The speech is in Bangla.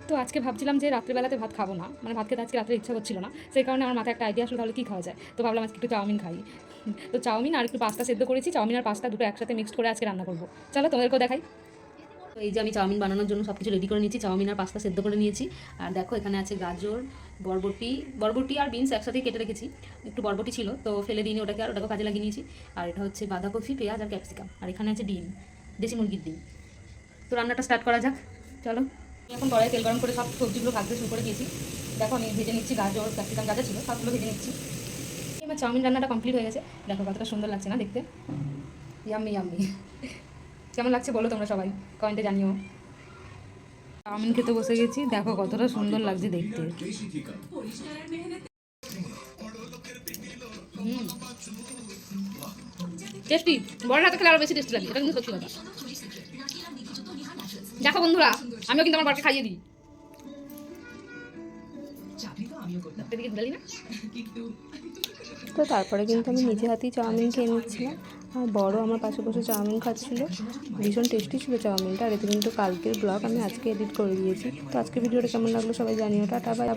তো আজকে ভাবছিলাম যে রাত্রিবেলাতে ভাত খাবো না, মানে ভাত খেতে আজকে রাত্রে ইচ্ছা করছিল না, সেই কারণে আমার মাথায় একটা আইডিয়া আসলো তাহলে কী খাওয়া যায়। তো ভাবলাম আজকে একটু চাউমিন খাই। তো চাউমিন আর একটু পাস্তা সেদ্ধ করেছি, চাউমিন আর পাস্তা দুটো একসাথে মিক্সড করে আজকে রান্না করবো। চলো তোমাদেরকেও দেখাই। তো এই যে আমি চাউমিন বানানোর জন্য সব কিছু রেডি করে নিয়েছি, চাউমিন আর পাস্তা সেদ্ধ করে নিয়েছি। আর দেখো এখানে আছে গাজর, বরবটি আর বিনস একসাথেই কেটে রেখেছি। একটু বরবটি ছিল তো ফেলে দিইনি ওটাকে, আর ওটাকে কাজে লাগিয়ে নিয়েছি। আর এটা হচ্ছে বাঁধাকপি, পেঁয়াজ আর ক্যাপসিকাম। আর এখানে আছে ডিম, দেশি মুরগির ডিম। তো রান্নাটা স্টার্ট করা যাক, চলো। এখন কড়াই তেল গরম করে সব সবজিগুলো ভাজতে শুরু করে দিয়েছি। দেখো আমি ভেজে নিচ্ছি গাজর, ক্যাপসিকাম যা যা ছিল সবগুলো ভেজে নিচ্ছি। এবার চাউমিন রান্নাটা কমপ্লিট হয়ে গেছে। দেখো কতটা সুন্দর লাগছে না দেখতে, ইয়াম্মি ইয়াম্মি। কেমন লাগছে বলো তোমরা সবাই কমেন্টে জানিও। চাউমিন খেতে বসে গেছি, দেখো কতটা সুন্দর লাগছে দেখতে। টেস্টি, বড় হাতে খেলে আরো বেশি টেস্টি লাগে, এটা কিন্তু সত্যি কথা। দেখো বন্ধুরা, আমিও কিন্তু আমার বাড়িতে খাইয়ে দিই। তো তারপরে কিন্তু আমি নিজে হাতেই চাউমিন খেয়ে নিচ্ছিলাম। আর বড় আমার পাশে বসে চাউমিন খাচ্ছিল, ভীষণ টেস্টি ছিল চাউমিনটা। আর এতে কিন্তু কালকের ব্লগ আমি আজকে এডিট করে দিয়েছি। তো আজকে ভিডিওটা কেমন লাগলো সবাই জানিও। Tata bye.